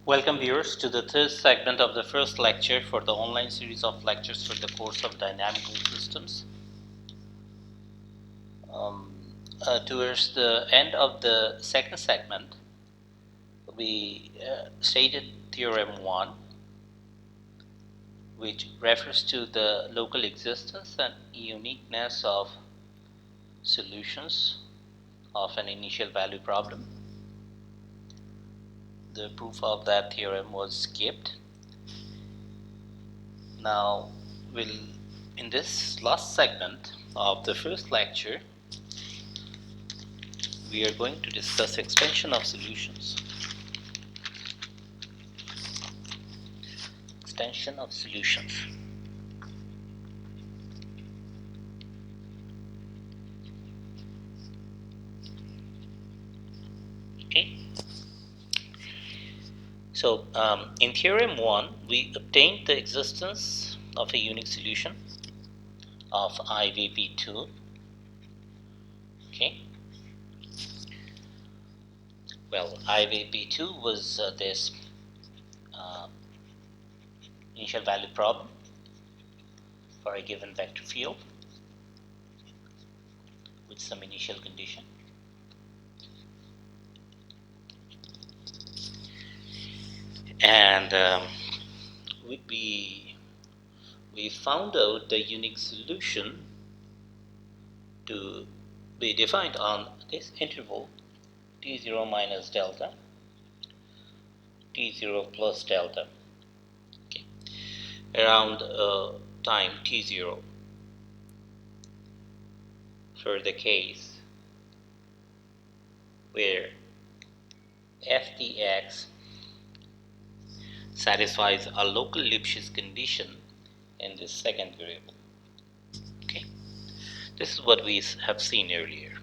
Welcome viewers to the third segment of the first lecture for the online series of lectures for the course of Dynamical Systems. Towards the end of the second segment, we stated Theorem 1, which refers to the local existence and uniqueness of solutions of an initial value problem. The proof of that theorem was skipped. Now, in this last segment of the first lecture, we are going to discuss extension of solutions. Extension of solutions. Okay. So, in Theorem 1, we obtained the existence of a unique solution of IVP2. Okay. Well, IVP2 was this initial value problem for a given vector field with some initial condition. And we found out the unique solution to be defined on this interval t0 minus delta, t0 plus delta, okay, around time t0 for the case where f(dx) satisfies a local Lipschitz condition in this second variable. Okay, this is what we have seen earlier.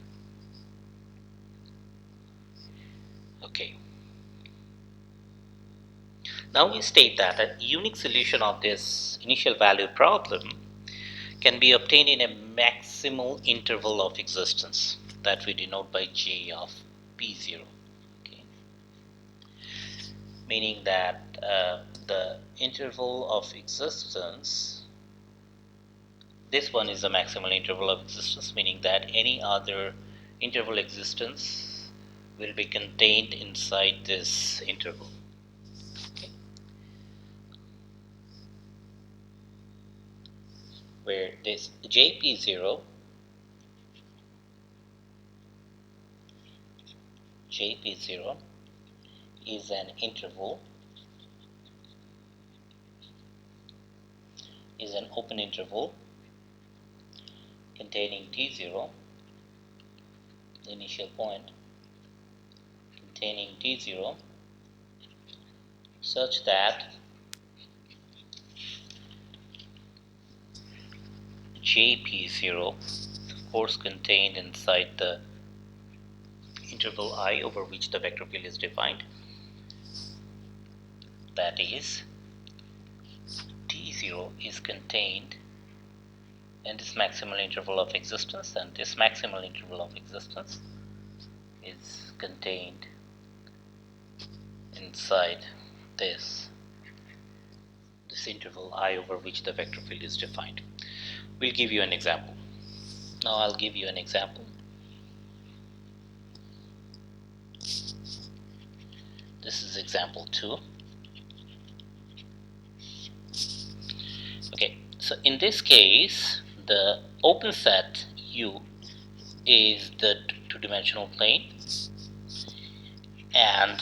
Okay, now we state that a unique solution of this initial value problem can be obtained in a maximal interval of existence that we denote by J of P0. Okay, meaning that the interval of existence, this one is the maximal interval of existence, meaning that any other interval existence will be contained inside this interval. Okay. Where this JP0 is an interval, is an open interval containing T0, the initial point containing T0, such that JP0, of course, contained inside the interval I over which the vector field is defined, that is, T0 is contained in this maximal interval of existence, and this maximal interval of existence is contained inside this interval I over which the vector field is defined. We'll give you an example. Now I'll give you an example. This is example 2. Okay, so in this case, the open set U is the two-dimensional plane, and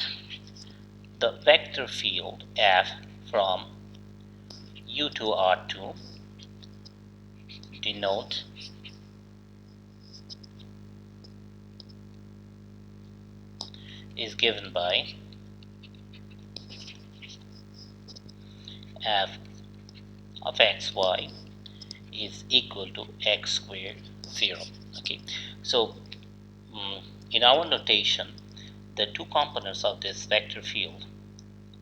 the vector field F from U to R2 denote is given by F of xy is equal to x squared 0. Okay, so in our notation, the two components of this vector field,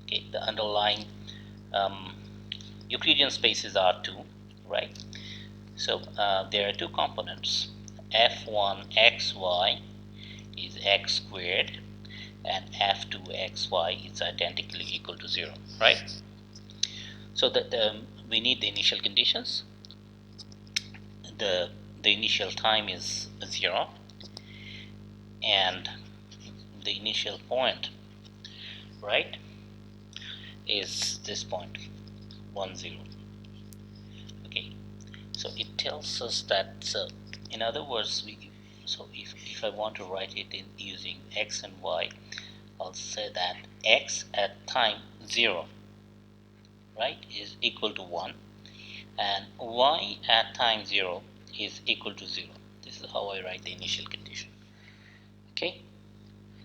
okay, the underlying Euclidean spaces are 2, right? So there are two components. F1 xy is x squared, and f2xy is identically equal to 0, right? So that we need the initial conditions. The initial time is 0 and the initial point, right, is this point 1 0. Okay, so it tells us that, so in other words, if I want to write it in using x and y, I'll say that x at time 0, right, is equal to 1, and y at time 0 is equal to 0. This is how I write the initial condition. Okay,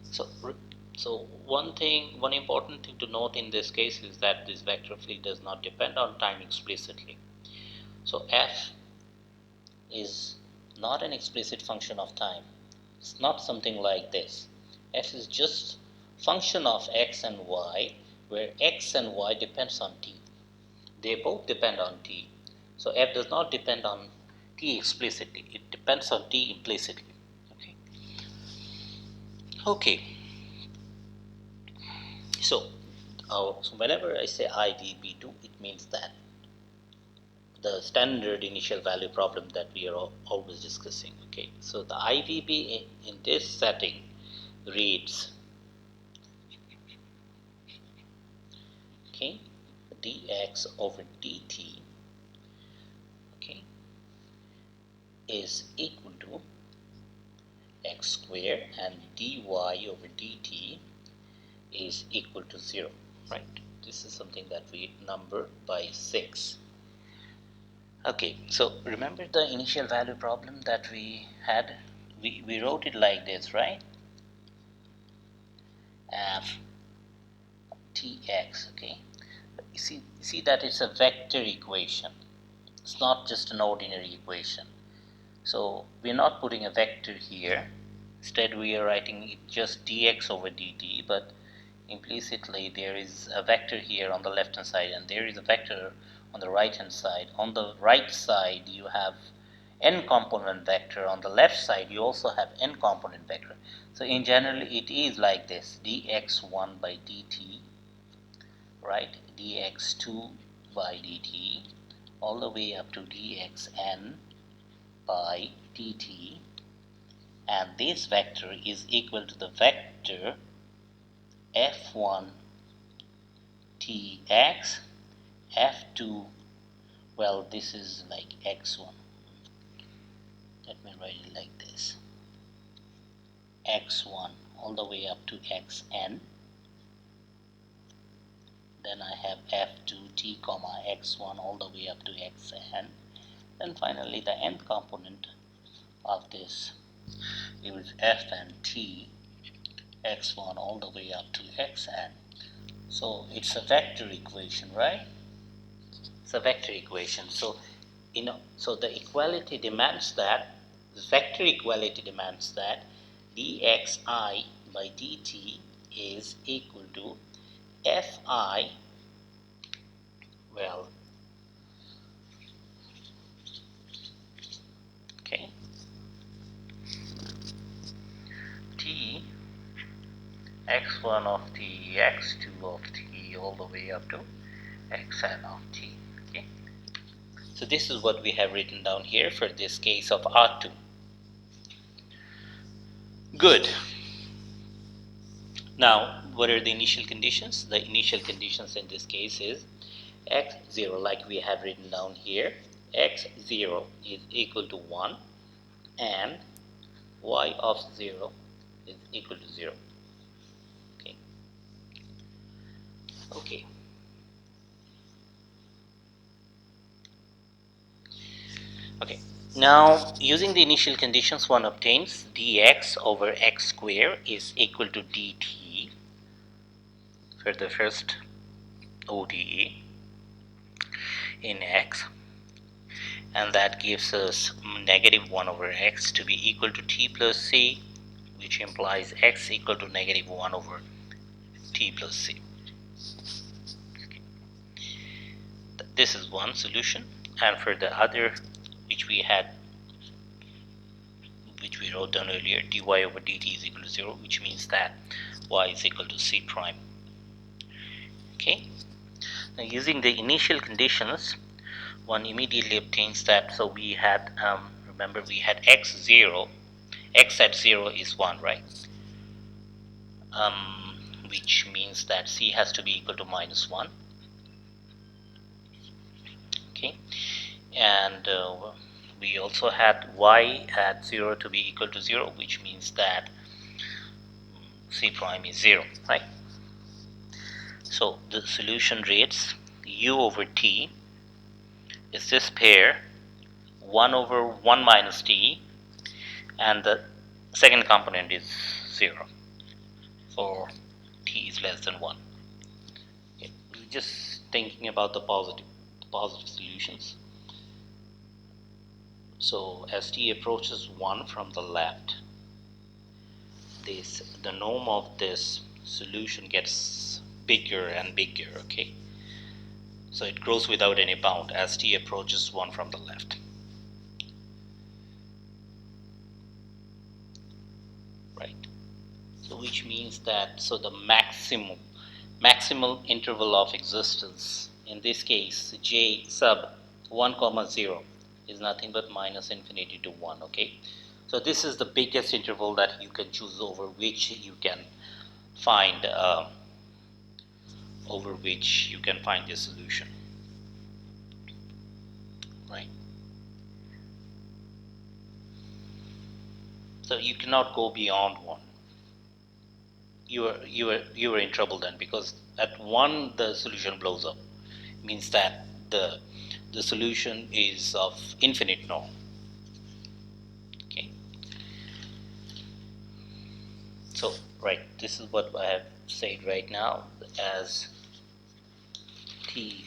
so one important thing to note in this case is that this vector field does not depend on time explicitly. So f is not an explicit function of time. It's not something like this. F is just function of x and y, where x and y depends on t. They both depend on t. So f does not depend on t explicitly. It depends on t implicitly. Okay. So whenever I say IVB2, it means that the standard initial value problem that we are always discussing. Okay, so the IVB in this setting reads, okay, dx over dt, okay, is equal to x squared, and dy over dt is equal to 0, right? This is something that we number by 6. Okay, so remember the initial value problem that we had? We wrote it like this, right? F tx, okay? You see that it's a vector equation. It's not just an ordinary equation. So we're not putting a vector here. Instead, we are writing it just dx over dt, but implicitly there is a vector here on the left hand side, and there is a vector on the right hand side. On the right side you have n component vector, on the left side you also have n component vector. So in general it is like this, dx1 by dt, right, dx2 by dt, all the way up to dxn by dt, and this vector is equal to the vector f1 tx, f2, well, this is like x1. Let me write it like this, x1 all the way up to xn. Then I have f2 t comma x1 all the way up to xn. Then finally the n component of this is fn t x1 all the way up to xn. So it's a vector equation, right? It's a vector equation. So so the equality demands that, the vector equality demands that dxi by dt is equal to fi, well, okay, t x1 of t, x2 of t all the way up to xn of t. Okay, so this is what we have written down here for this case of R2. Good. Now, what are the initial conditions? The initial conditions in this case is x0, like we have written down here. x0 is equal to 1 and y of 0 is equal to 0. Okay. Okay. Okay. Now, using the initial conditions, one obtains dx over x squared is equal to dt for the first ODE in x, and that gives us negative 1 over x to be equal to t plus c, which implies x equal to negative 1 over t plus c. Okay. This is one solution, and for the other, which we wrote down earlier, dy over dt is equal to 0, which means that y is equal to c prime. Okay, now using the initial conditions, one immediately obtains that. So we had remember we had x0, x at 0 is 1, right? Which means that c has to be equal to minus 1. Okay, and we also had y at 0 to be equal to 0, which means that c prime is 0, right? So the solution reads u over t is this pair 1 over 1 minus t, and the second component is 0 for t is less than 1. Okay. Just thinking about the positive solutions. So as t approaches 1 from the left, the norm of this solution gets bigger and bigger. Okay, so it grows without any bound as t approaches 1 from the left. Right, so which means that the maximal interval of existence, in this case j sub 1 comma 0, is nothing but minus infinity to 1. Okay, so this is the biggest interval that you can choose over which you can find the solution, right? So you cannot go beyond 1. You are in trouble then, because at 1 the solution blows up. It means that the solution is of infinite norm. Okay, so right, this is what I have said right now. As t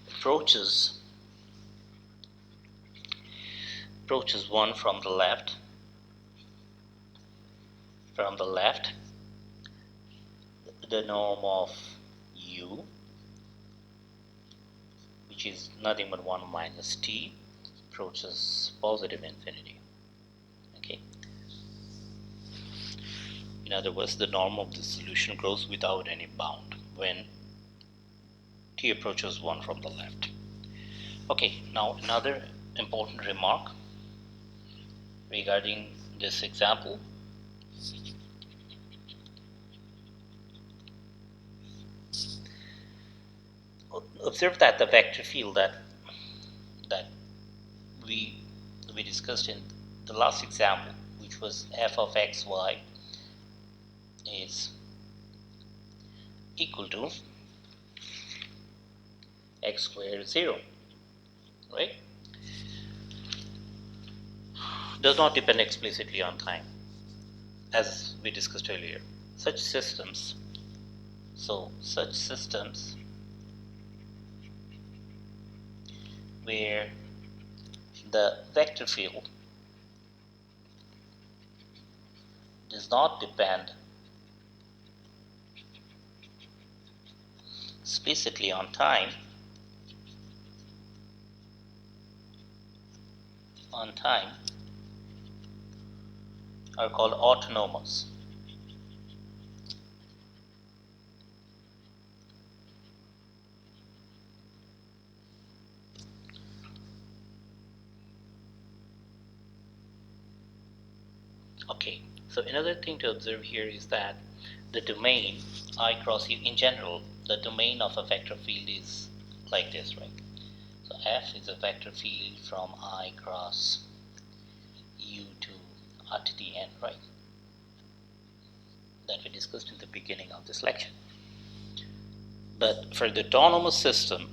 approaches 1 from the left, the norm of u, which is nothing but 1 minus t, approaches positive infinity. Okay, in other words, the norm of the solution grows without any bound when t approaches 1 from the left. Okay, now another important remark regarding this example. Observe that the vector field that we discussed in the last example, which was f of xy, is equal to x squared 0, right? Does not depend explicitly on time, as we discussed earlier. Such systems where the vector field does not depend explicitly on time, are called autonomous. Okay, so another thing to observe here is that the domain I cross u, in general, the domain of a vector field is like this, right? So f is a vector field from I cross u to r to the n, right? That we discussed in the beginning of this lecture. But for the autonomous system,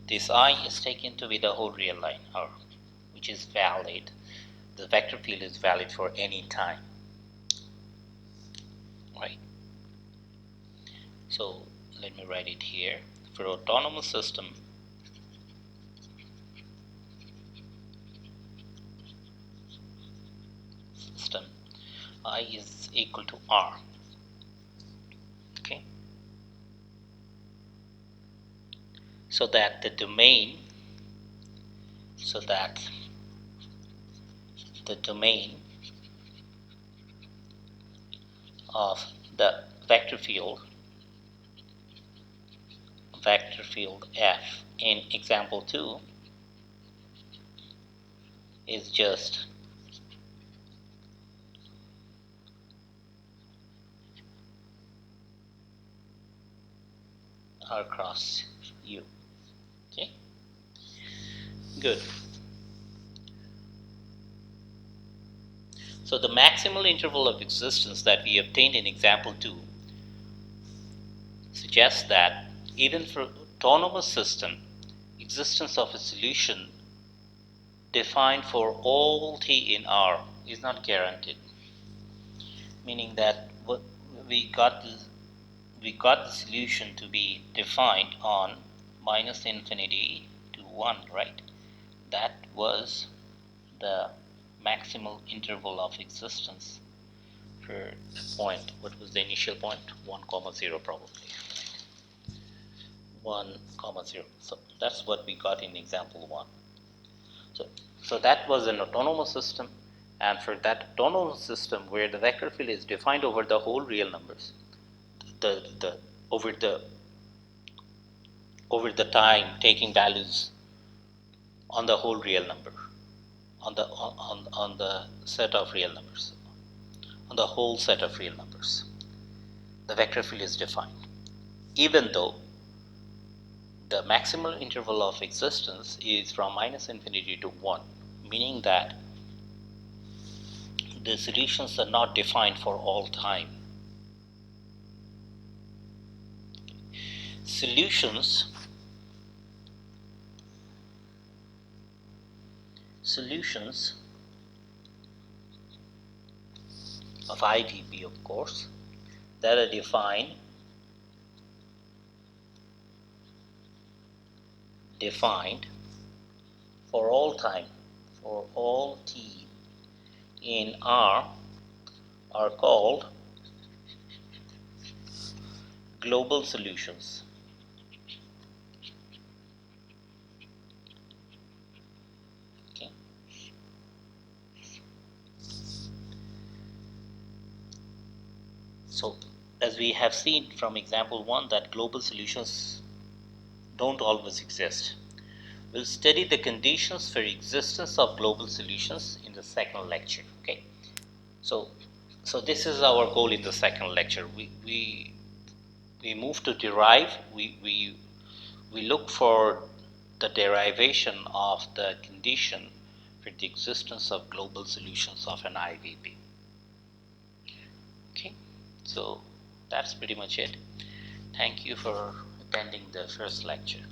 this I is taken to be the whole real line, or which is valid. The vector field is valid for any time, right? So let me write it here. For autonomous system, I is equal to r. Okay, so that the domain of the vector field F in example 2 is just R cross U. Okay, good. So the maximal interval of existence that we obtained in example 2 suggests that even for autonomous system, existence of a solution defined for all t in R is not guaranteed. Meaning that we got the solution to be defined on minus infinity to 1, right? That was the maximal interval of existence for the point. What was the initial point? 1 comma 0 probably. 1 comma 0. So that's what we got in example 1. So that was an autonomous system, and for that autonomous system where the vector field is defined over the whole real numbers, over the time taking values on the whole real number, on the set of real numbers, on the whole set of real numbers, the vector field is defined, even though the maximal interval of existence is from minus infinity to 1, meaning that the solutions are not defined for all time. Solutions of IDP, of course, that are defined for all time, for all t in R, are called global solutions. Okay. So as we have seen from example 1 that global solutions don't always exist. We'll study the conditions for existence of global solutions in the second lecture. Okay, so this is our goal in the second lecture. We move to derive. We look for the derivation of the condition for the existence of global solutions of an IVP. Okay, so that's pretty much it. Thank you for attending the first lecture.